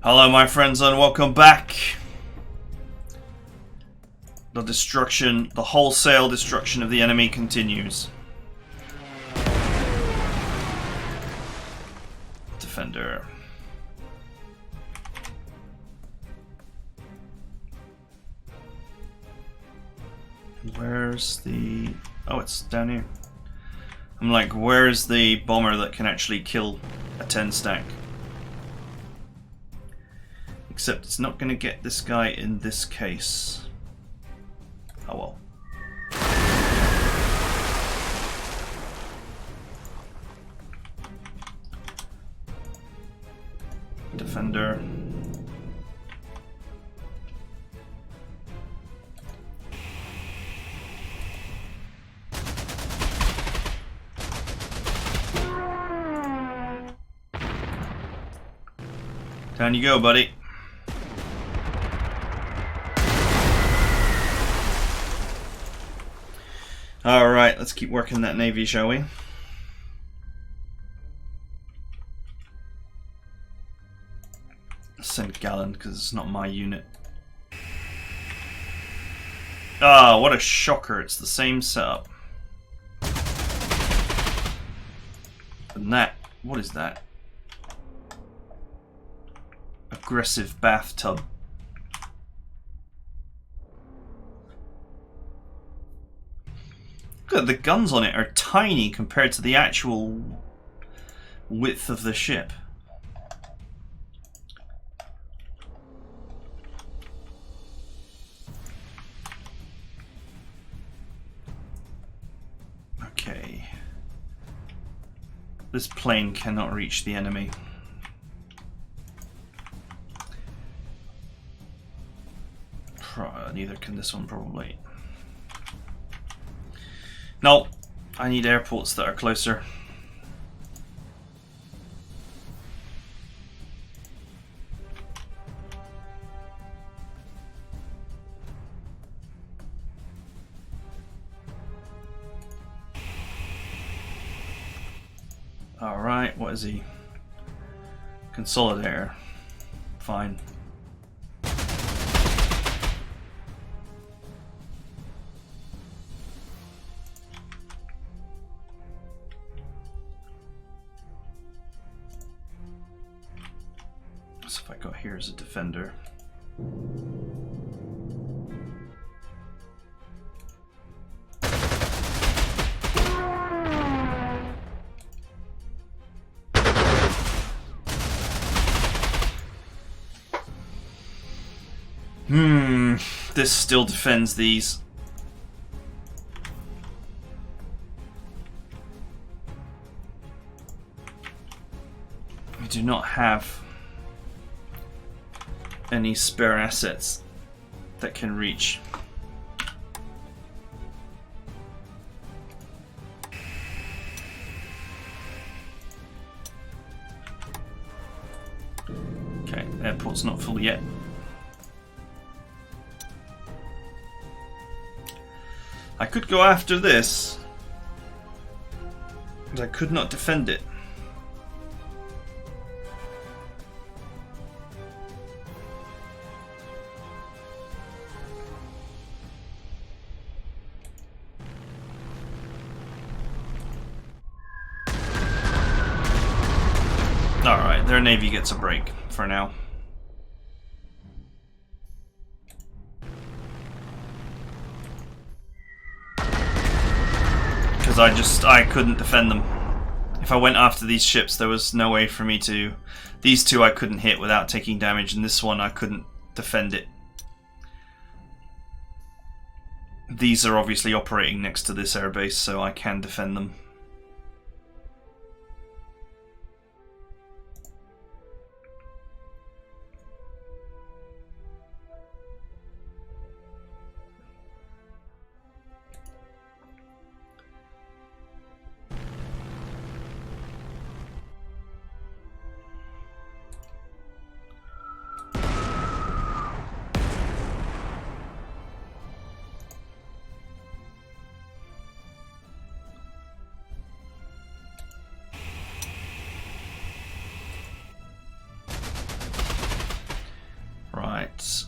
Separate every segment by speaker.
Speaker 1: Hello my friends and welcome back. The destruction, the wholesale destruction of the enemy continues. Defender. Where's the... oh, it's down here. I'm like, where's the bomber that can actually kill a 10 stack? Except it's not going to get this guy in this case. Oh well. Defender. Down you go, buddy. Alright, let's keep working that navy, shall we? Send Gallen, because it's not my unit. Ah, what a shocker, it's the same setup. And that, what is that? Aggressive bathtub. Look at the guns on it are tiny compared to the actual width of the ship. Okay. This plane cannot reach the enemy. Neither can this one, probably. No, I need airports that are closer. Alright, what is he? Consolidator. Fine. So if I go here as a defender. This still defends these. We do not have any spare assets that can reach. Okay, airport's not full yet. I could go after this, but I could not defend it. Alright, their navy gets a break for now. Because I couldn't defend them. If I went after these ships, there was no way for me to... These two I couldn't hit without taking damage, and this one I couldn't defend it. These are obviously operating next to this airbase, so I can defend them. that.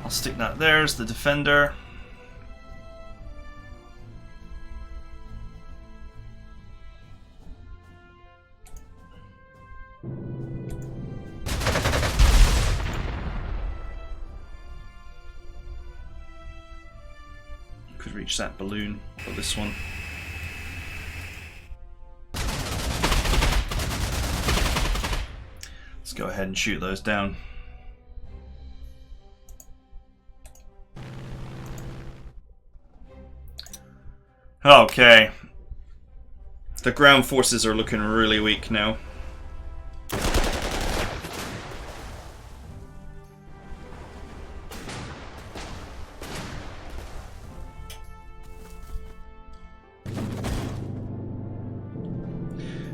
Speaker 1: I'll stick that there as the defender. Could reach that balloon or this one. Let's go ahead and shoot those down. Okay. The ground forces are looking really weak now.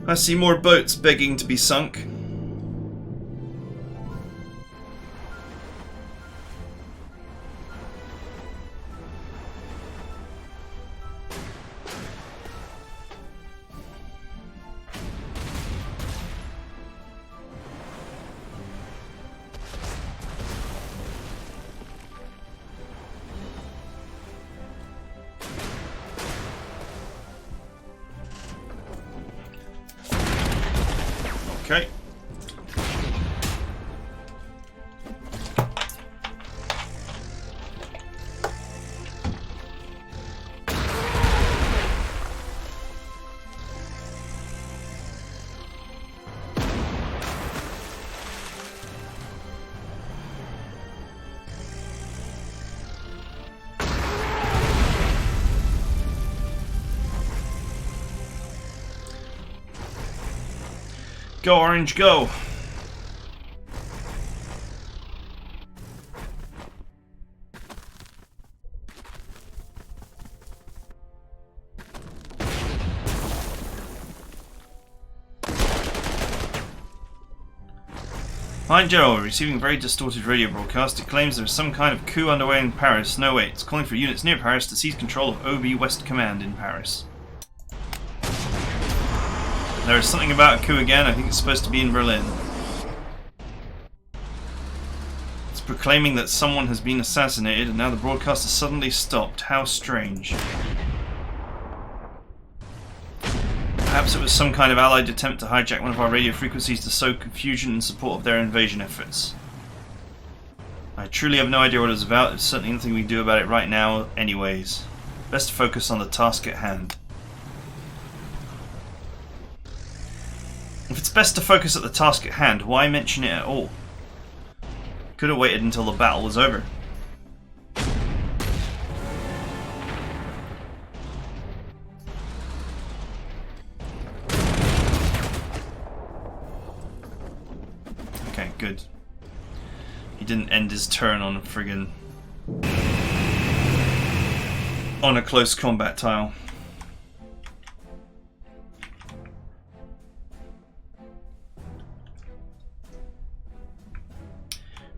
Speaker 1: I see more boats begging to be sunk. Okay. Go, Orange, go! Line General, receiving very distorted radio broadcast. It claims there is some kind of coup underway in Paris. No, wait, it's calling for units near Paris to seize control of OB West Command in Paris. There is something about a coup again. I think it's supposed to be in Berlin. It's proclaiming that someone has been assassinated and now the broadcast has suddenly stopped. How strange. Perhaps it was some kind of allied attempt to hijack one of our radio frequencies to sow confusion in support of their invasion efforts. I truly have no idea what it was about. There's certainly nothing we can do about it right now anyways. Best to focus on the task at hand. If it's best to focus at the task at hand, why mention it at all? Could have waited until the battle was over. Okay, good. He didn't end his turn on a friggin' on a close combat tile.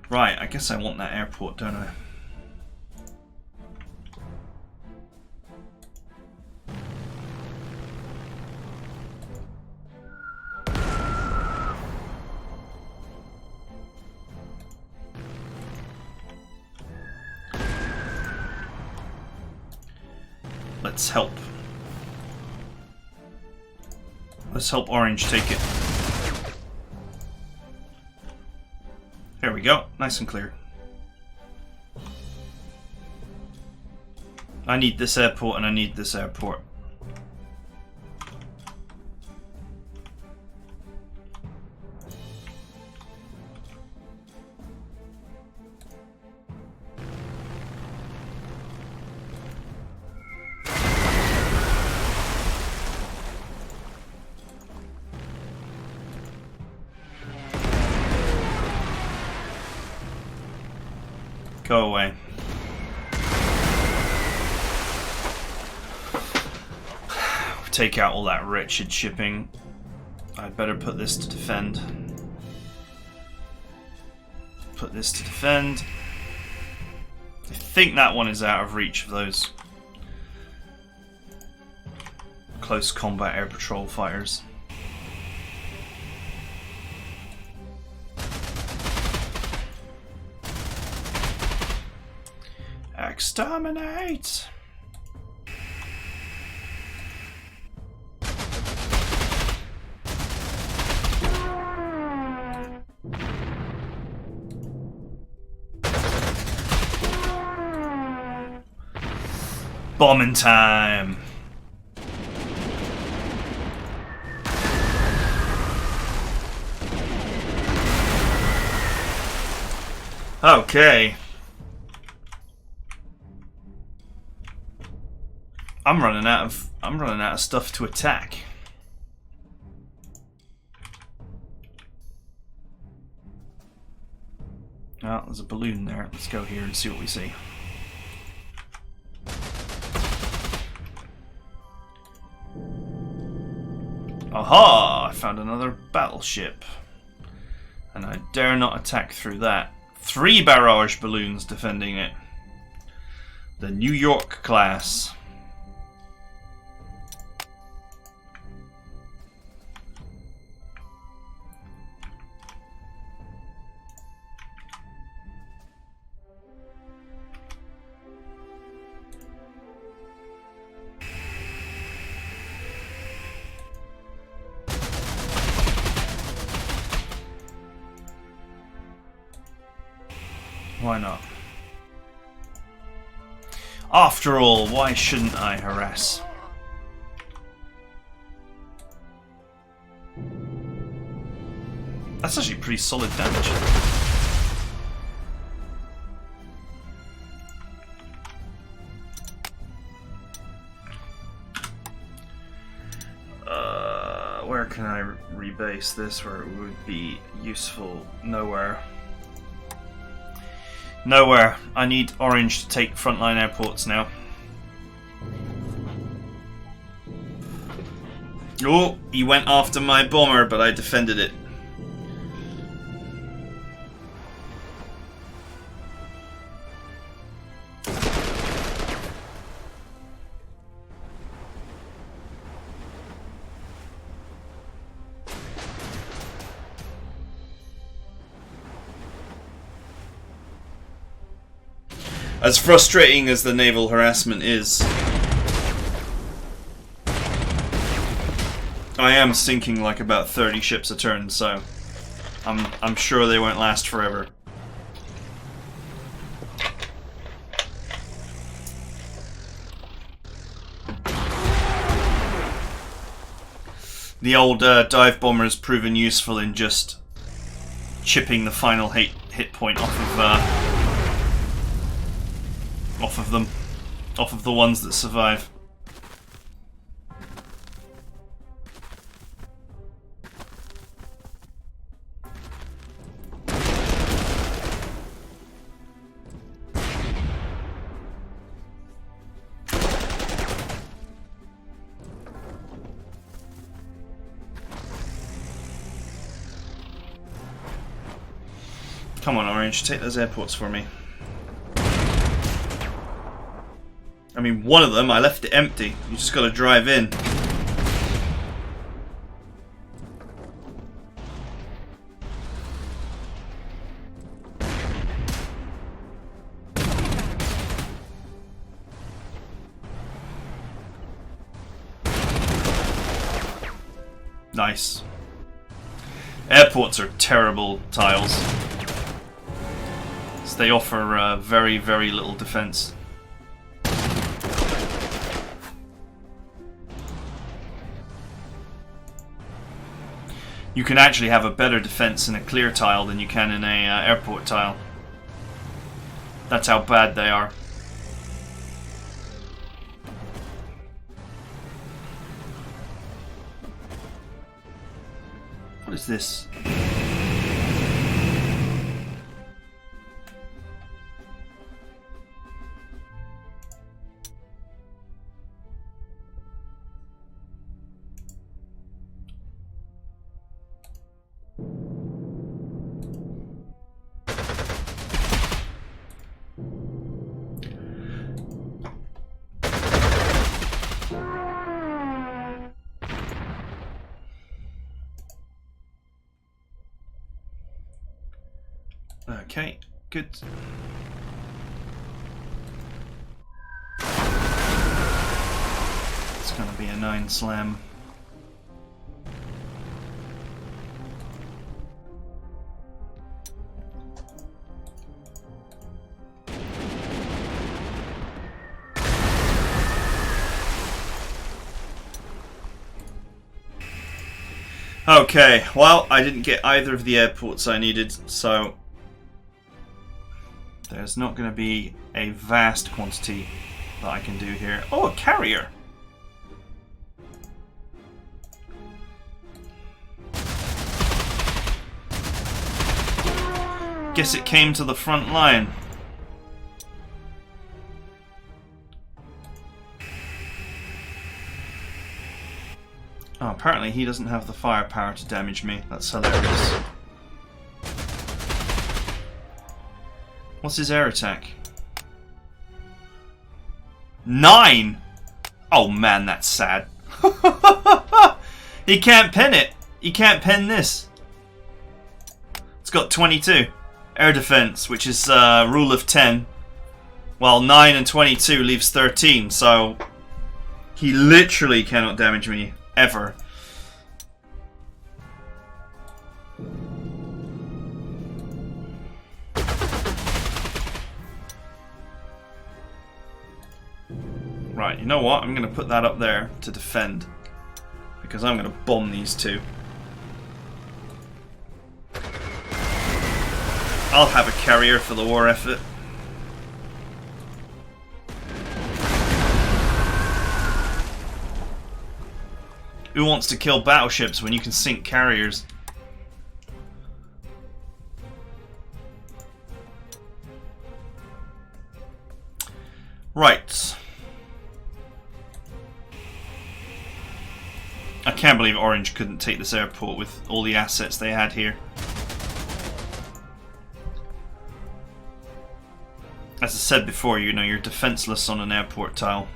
Speaker 1: Right, I guess I want that airport, don't I? Let's help. Let's help Orange take it. There we go, nice and clear. I need this airport and I need this airport. Go away. Take out all that wretched shipping. I'd better put this to defend. Put this to defend. I think that one is out of reach of those close combat air patrol fighters. Exterminate! Bombing time! Okay. I'm running out of stuff to attack. Oh, there's a balloon there. Let's go here and see what we see. Aha! I found another battleship. And I dare not attack through that. 3 barrage balloons defending it. The New York class. Why not? After all, why shouldn't I harass? That's actually pretty solid damage. Where can I rebase this where it would be useful? Nowhere. Nowhere. I need orange to take frontline airports now. Oh, he went after my bomber, but I defended it. As frustrating as the naval harassment is, I am sinking like about 30 ships a turn, so I'm sure they won't last forever. The old dive bomber has proven useful in just chipping the final hit point off of the ones that survive. Come on, Orange, take those airports for me. I mean, one of them, I left it empty. You just gotta drive in. Nice. Airports are terrible tiles. So they offer very, very little defense. You can actually have a better defense in a clear tile than you can in a airport tile. That's how bad they are. What is this? Okay, good. It's gonna be a 9 slam. Okay, well, I didn't get either of the airports I needed, so there's not going to be a vast quantity that I can do here. Oh, a carrier! Guess it came to the front line. Oh, apparently he doesn't have the firepower to damage me. That's hilarious. What's his air attack? 9! Oh man, that's sad. He can't pin it. He can't pin this. It's got 22. Air defense, which is rule of 10. While 9 and 22 leaves 13, so he literally cannot damage me. Ever. Right, you know what? I'm going to put that up there to defend. Because I'm going to bomb these two. I'll have a carrier for the war effort. Who wants to kill battleships when you can sink carriers? Right. I can't believe Orange couldn't take this airport with all the assets they had here. As I said before, you know, you're defenseless on an airport tile.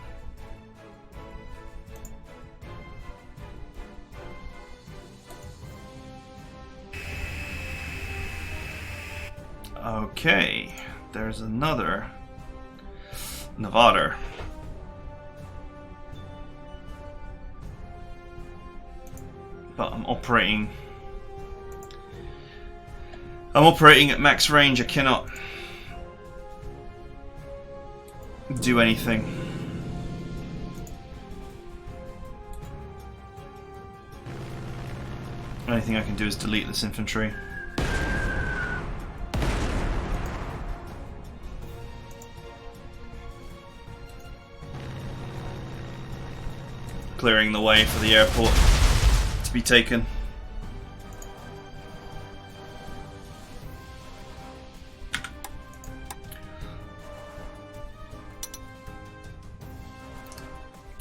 Speaker 1: Okay, there's another Nevada. But I'm operating at max range. I cannot do anything. The only thing I can do is delete this infantry. Clearing the way for the airport to be taken.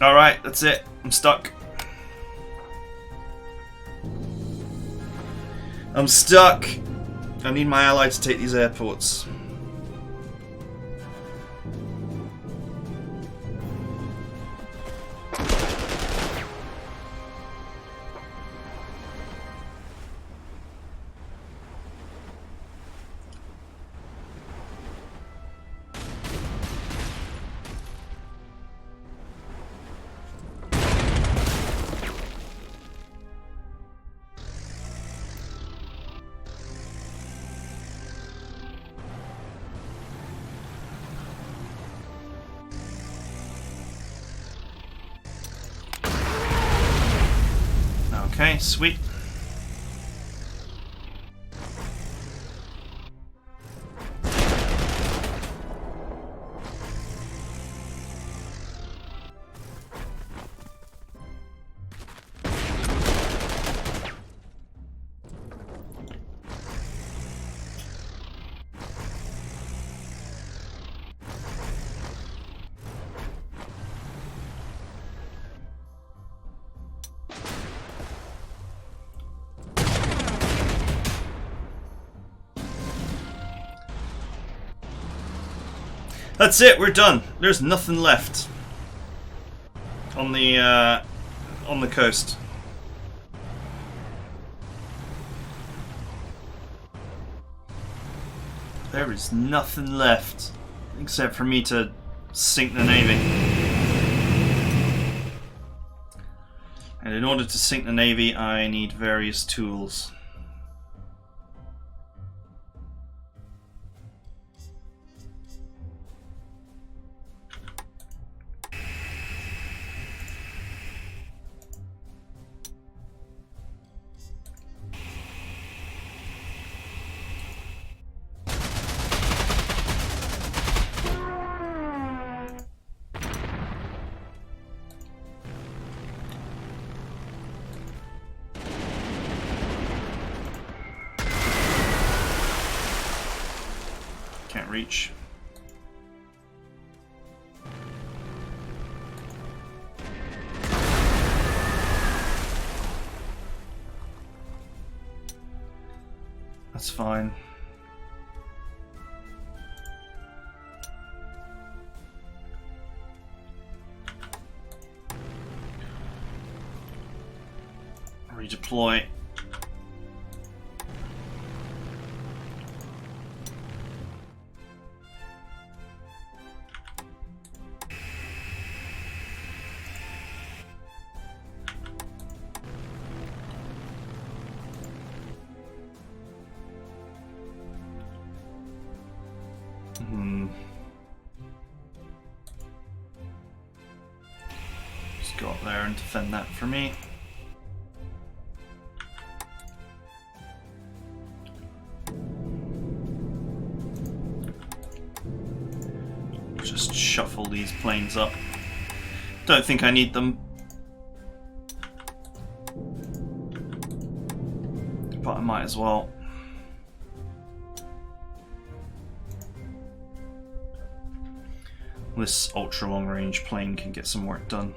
Speaker 1: Alright, that's it. I'm stuck. I'm stuck. I need my ally to take these airports. Okay, sweet. That's it, we're done. There's nothing left on the coast. There is nothing left except for me to sink the Navy. And in order to sink the Navy, I need various tools. Can't reach. That's fine. Redeploy. Just go up there and defend that for me. Just shuffle these planes up. Don't think I need them, but I might as well. This ultra long range plane can get some work done.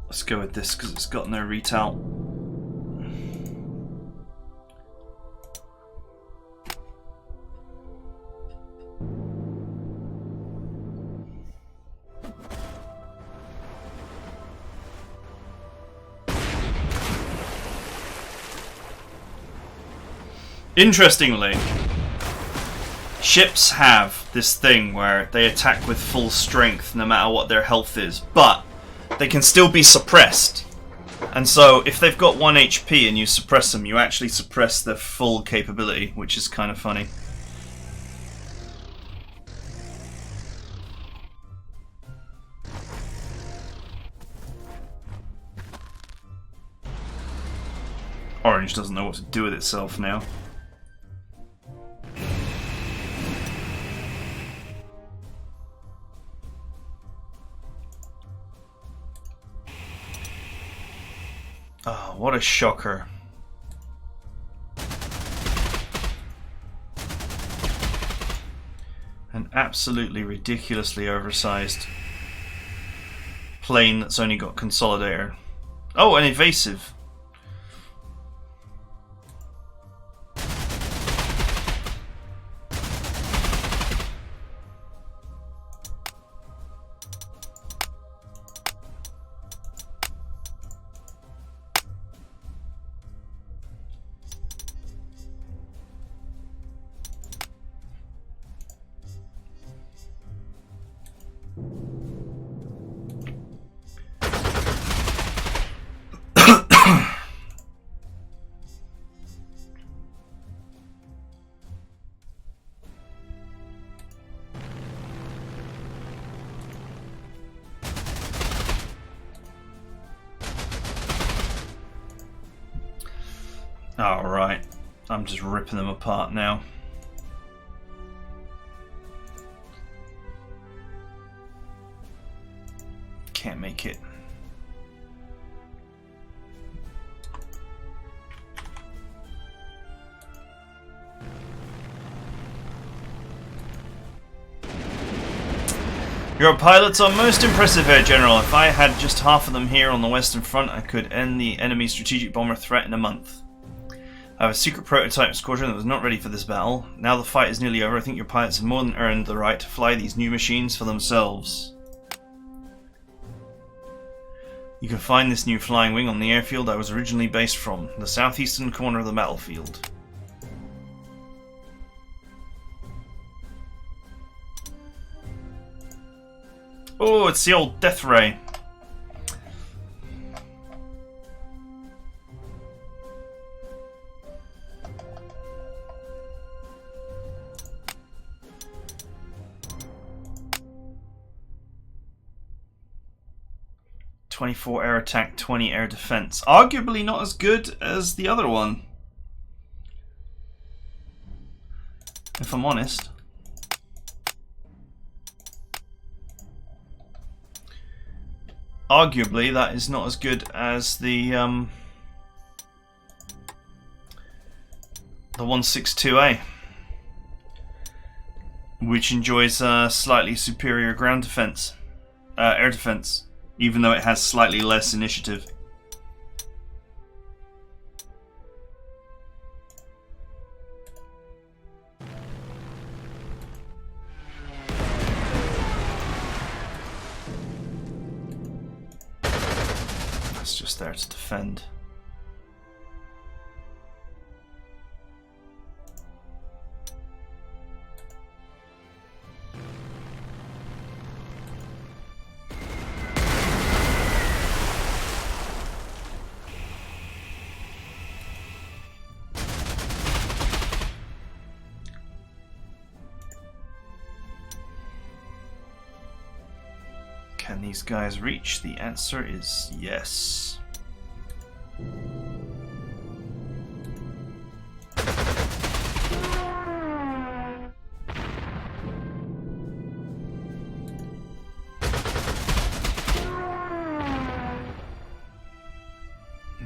Speaker 1: Let's go with this because it's got no retail. Interestingly, ships have this thing where they attack with full strength no matter what their health is, but they can still be suppressed. And so if they've got 1 HP and you suppress them, you actually suppress their full capability, which is kind of funny. Orange doesn't know what to do with itself now. Oh, what a shocker. An absolutely ridiculously oversized plane that's only got consolidator. Oh, an evasive. Alright, I'm just ripping them apart now. Can't make it. Your pilots are most impressive, Air General. If I had just half of them here on the Western Front, I could end the enemy strategic bomber threat in a month. I have a secret prototype squadron that was not ready for this battle. Now the fight is nearly over, I think your pilots have more than earned the right to fly these new machines for themselves. You can find this new flying wing on the airfield I was originally based from, the southeastern corner of the battlefield. Oh, it's the old Death Ray. "24 air attack, 20 air defense." Arguably not as good as the other one, if I'm honest. Arguably, that is not as good as the 162A, which enjoys slightly superior ground defense, air defense, even though it has slightly less initiative. It's just there to defend. Can these guys reach? The answer is yes.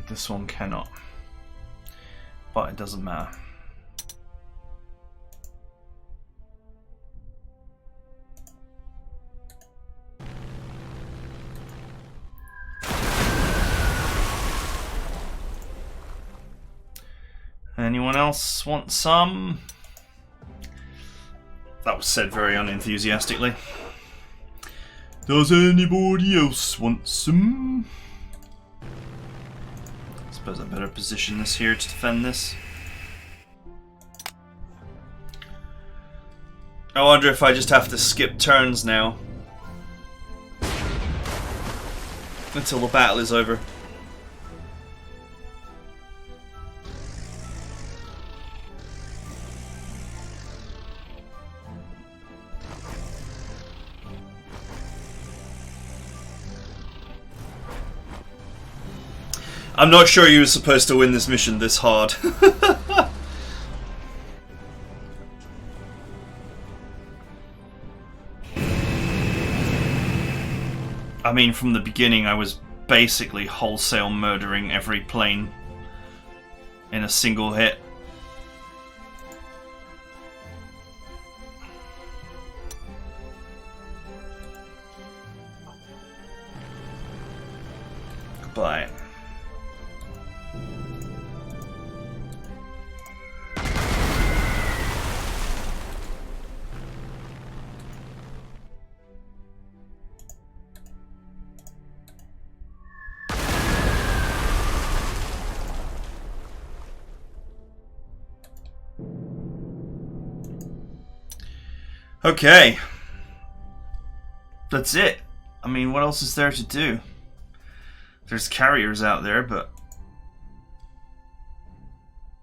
Speaker 1: This one cannot, but it doesn't matter. Anyone else want some? That was said very unenthusiastically. Does anybody else want some? I suppose I better position this here to defend this. I wonder if I just have to skip turns now until the battle is over. I'm not sure you were supposed to win this mission this hard. I mean, from the beginning I was basically wholesale murdering every plane in a single hit. Goodbye. Okay, that's it. I mean, what else is there to do? There's carriers out there, but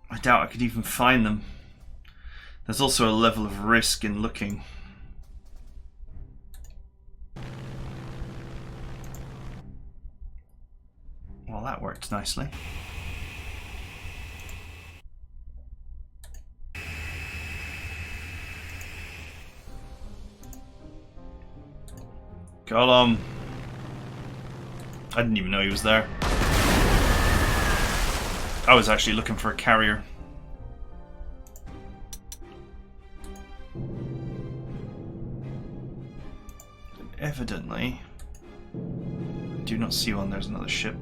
Speaker 1: I doubt I could even find them. There's also a level of risk in looking. Well, that worked nicely. Got him. I didn't even know he was there. I was actually looking for a carrier. evidently... I do not see one. There's another ship.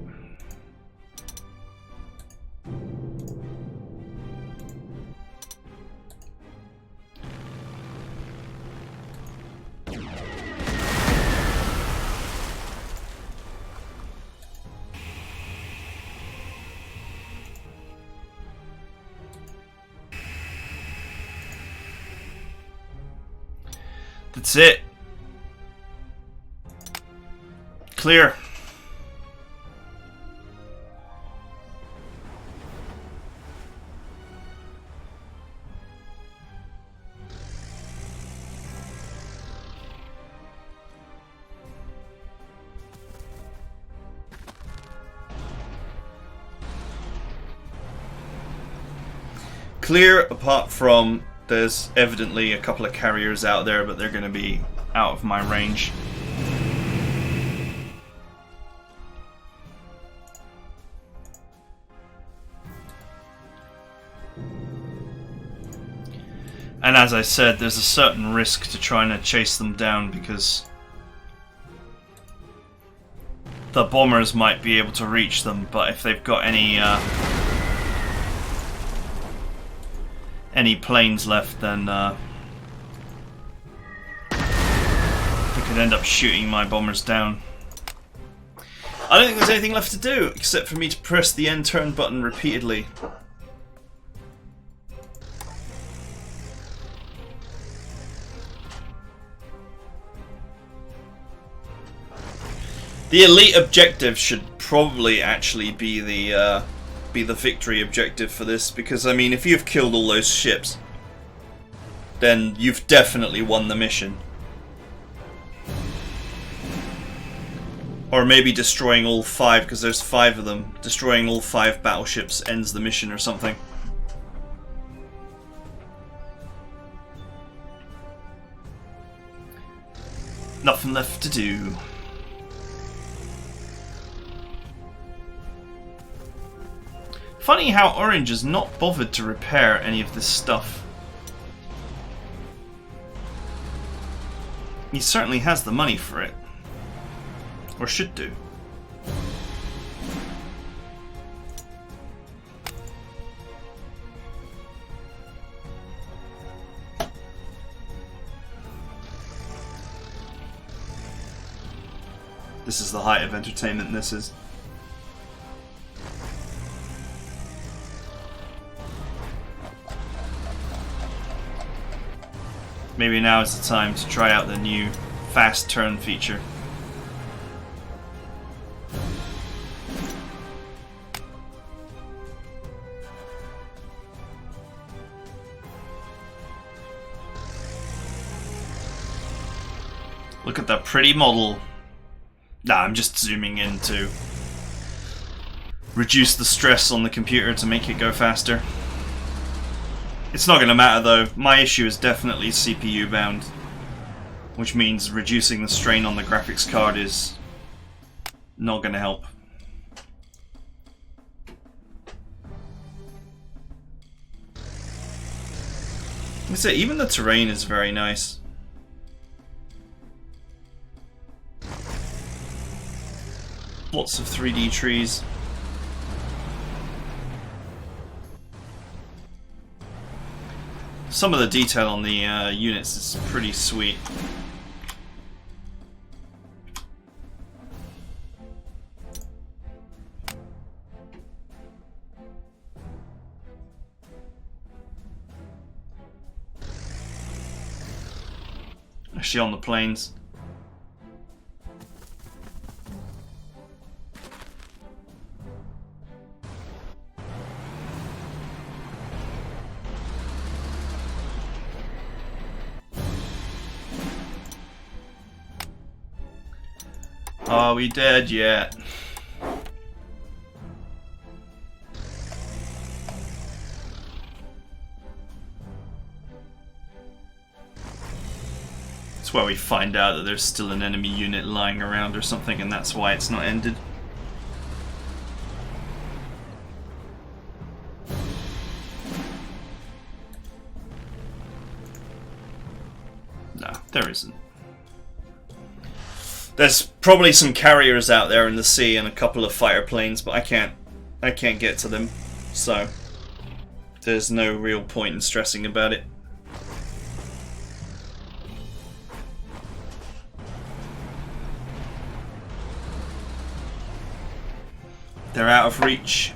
Speaker 1: That's it. Clear. Clear, apart from there's evidently a couple of carriers out there, but they're going to be out of my range. And as I said, there's a certain risk to trying to chase them down because the bombers might be able to reach them, but if they've got any planes left, then they could end up shooting my bombers down. I don't think there's anything left to do except for me to press the end turn button repeatedly. The elite objective should probably actually be the victory objective for this, because I mean, if you've killed all those ships, then you've definitely won the mission. Or maybe destroying all 5, because there's 5 of them. Destroying all 5 battleships ends the mission or something. Nothing left to do. Funny how Orange is not bothered to repair any of this stuff. He certainly has the money for it. Or should do. This is the height of entertainment, this is. Maybe now is the time to try out the new fast turn feature. Look at that pretty model. Nah, I'm just zooming in to reduce the stress on the computer to make it go faster. It's not going to matter though. My issue is definitely CPU bound, which means reducing the strain on the graphics card is not going to help. I say, even the terrain is very nice. Lots of 3D trees. Some of the detail on the units is pretty sweet. Actually on the planes. Are we dead yet? It's where we find out that there's still an enemy unit lying around or something, and that's why it's not ended. No, there isn't. There's probably some carriers out there in the sea and a couple of fighter planes, but I can't get to them, so there's no real point in stressing about it. They're out of reach.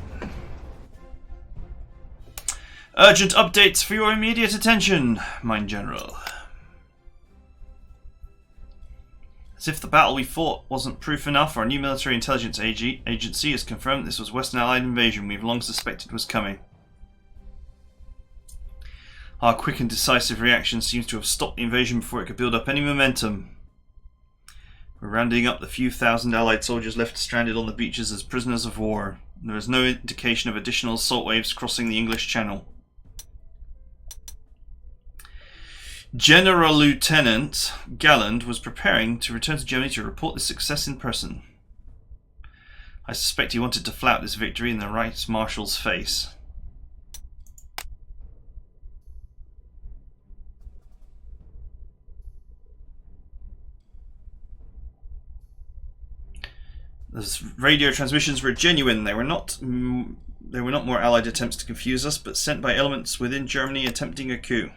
Speaker 1: Urgent updates for your immediate attention, Mine General. As if the battle we fought wasn't proof enough, our new military intelligence agency has confirmed this was Western Allied invasion we've long suspected was coming. Our quick and decisive reaction seems to have stopped the invasion before it could build up any momentum. We're rounding up the few thousand Allied soldiers left stranded on the beaches as prisoners of war. There is no indication of additional assault waves crossing the English Channel. General Lieutenant Galland was preparing to return to Germany to report this success in person. I suspect he wanted to flout this victory in the Right Marshal's face. The radio transmissions were genuine. They were not more Allied attempts to confuse us, but sent by elements within Germany attempting a coup.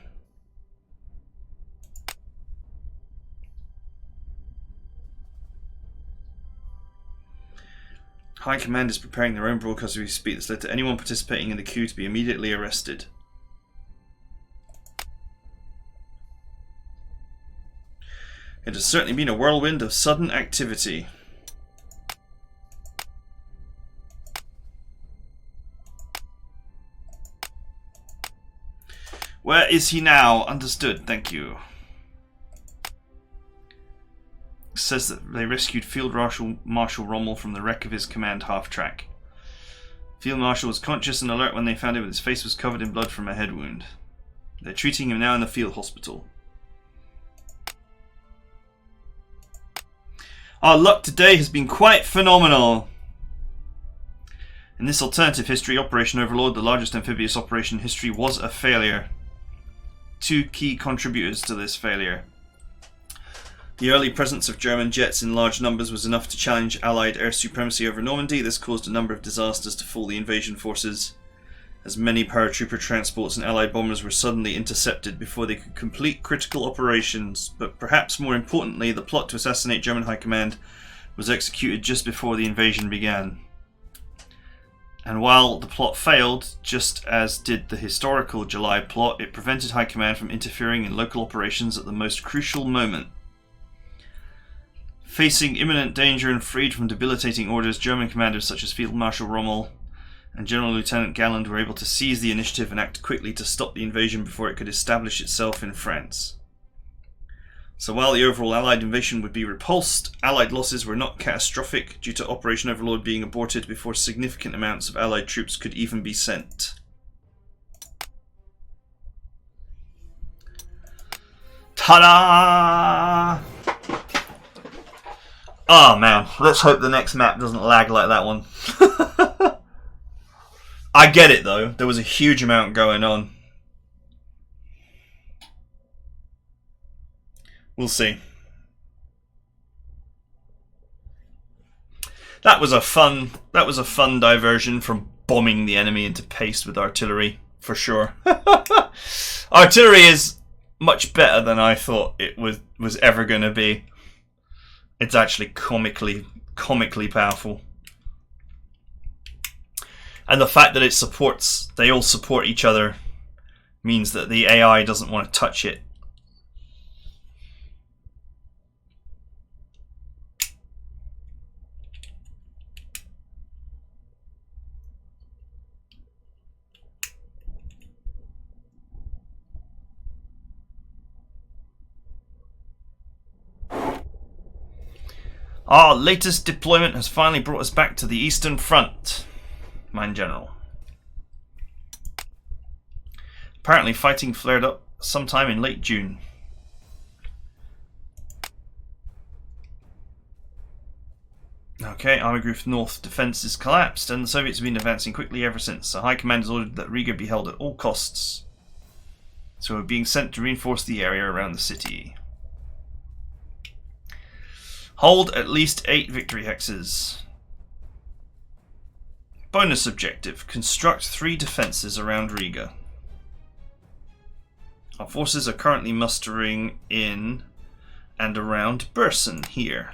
Speaker 1: High Command is preparing their own broadcast as we speak. This led to anyone participating in the coup to be immediately arrested. It has certainly been a whirlwind of sudden activity. Where is he now? Understood, thank you. It says that they rescued Field Marshal Rommel from the wreck of his command half-track. Field Marshal was conscious and alert when they found him, but his face was covered in blood from a head wound. They're treating him now in the field hospital. Our luck today has been quite phenomenal. In this alternative history, Operation Overlord, the largest amphibious operation in history, was a failure. Two key contributors to this failure. The early presence of German jets in large numbers was enough to challenge Allied air supremacy over Normandy. This caused a number of disasters to fool the invasion forces, as many paratrooper transports and Allied bombers were suddenly intercepted before they could complete critical operations. But perhaps more importantly, the plot to assassinate German High Command was executed just before the invasion began. And while the plot failed, just as did the historical July plot, it prevented High Command from interfering in local operations at the most crucial moment. Facing imminent danger and freed from debilitating orders, German commanders such as Field Marshal Rommel and General Lieutenant Galland were able to seize the initiative and act quickly to stop the invasion before it could establish itself in France. So while the overall Allied invasion would be repulsed, Allied losses were not catastrophic due to Operation Overlord being aborted before significant amounts of Allied troops could even be sent. Ta-da! Oh man, let's hope the next map doesn't lag like that one. I get it though, there was a huge amount going on. We'll see. That was a fun diversion from bombing the enemy into paste with artillery, for sure. Artillery is much better than I thought it was ever going to be. It's actually comically powerful. And the fact that they all support each other means that the AI doesn't want to touch it. Our latest deployment has finally brought us back to the Eastern Front, Mine General. Apparently fighting flared up sometime in late June. Okay, Army Group North defences collapsed and the Soviets have been advancing quickly ever since. The High Command has ordered that Riga be held at all costs. So we're being sent to reinforce the area around the city. Hold at least 8 victory hexes. Bonus objective. Construct 3 defences around Riga. Our forces are currently mustering in and around Burson here.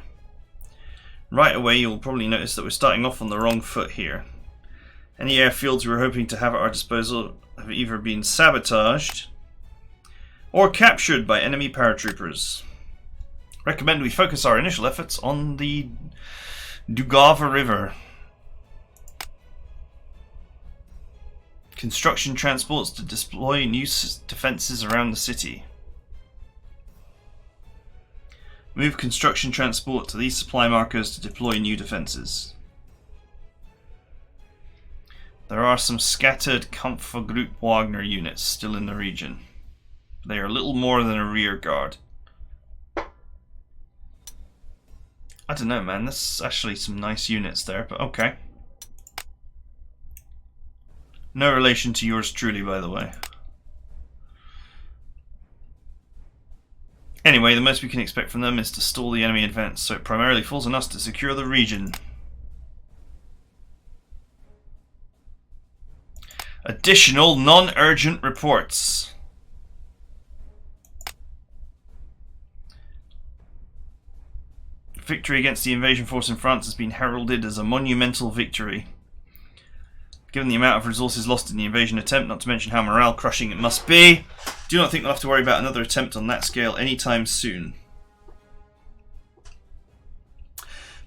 Speaker 1: Right away you'll probably notice that we're starting off on the wrong foot here. Any airfields we were hoping to have at our disposal have either been sabotaged or captured by enemy paratroopers. Recommend we focus our initial efforts on the Dugava River. Construction transports to deploy new defences around the city. Move construction transport to these supply markers to deploy new defences. There are some scattered Kampfgruppe Wagner units still in the region. They are little more than a rear guard. I don't know, man. There's actually some nice units there, but okay. No relation to yours truly, by the way. Anyway, the most we can expect from them is to stall the enemy advance, so it primarily falls on us to secure the region. Additional non-urgent reports. Victory against the invasion force in France has been heralded as a monumental victory. Given the amount of resources lost in the invasion attempt, not to mention how morale crushing it must be, do not think we'll have to worry about another attempt on that scale anytime soon.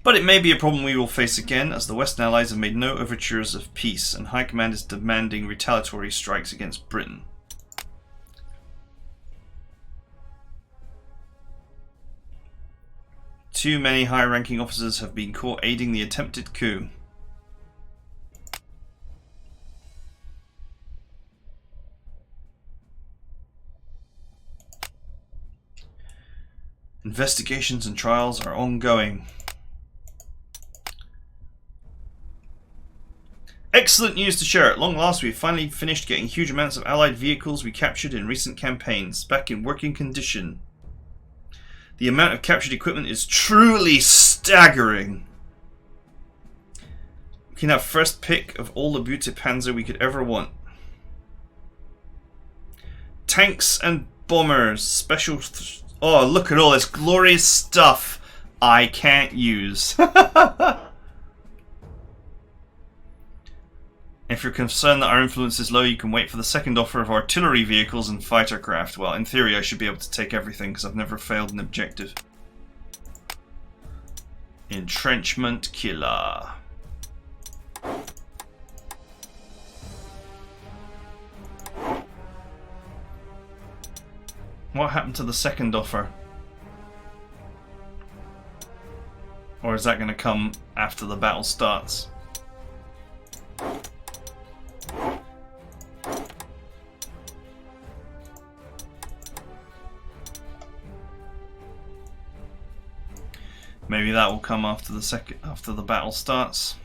Speaker 1: But it may be a problem we will face again, as the Western Allies have made no overtures of peace, and High Command is demanding retaliatory strikes against Britain. Too many high-ranking officers have been caught aiding the attempted coup. Investigations and trials are ongoing. Excellent news to share. At long last, we've finally finished getting huge amounts of Allied vehicles we captured in recent campaigns back in working condition. The amount of captured equipment is truly staggering. We can have first pick of all the Butte Panzer we could ever want. Tanks and bombers, special... Oh, look at all this glorious stuff I can't use. If you're concerned that our influence is low, you can wait for the second offer of artillery vehicles and fighter craft. Well, in theory I should be able to take everything because I've never failed an objective. Entrenchment killer. What happened to the second offer? Or is that going to come after the battle starts? Maybe that will come after the battle starts.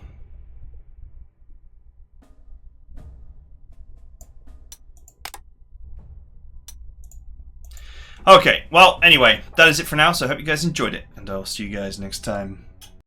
Speaker 1: Okay, well, anyway, that is it for now, so I hope you guys enjoyed it, and I'll see you guys next time.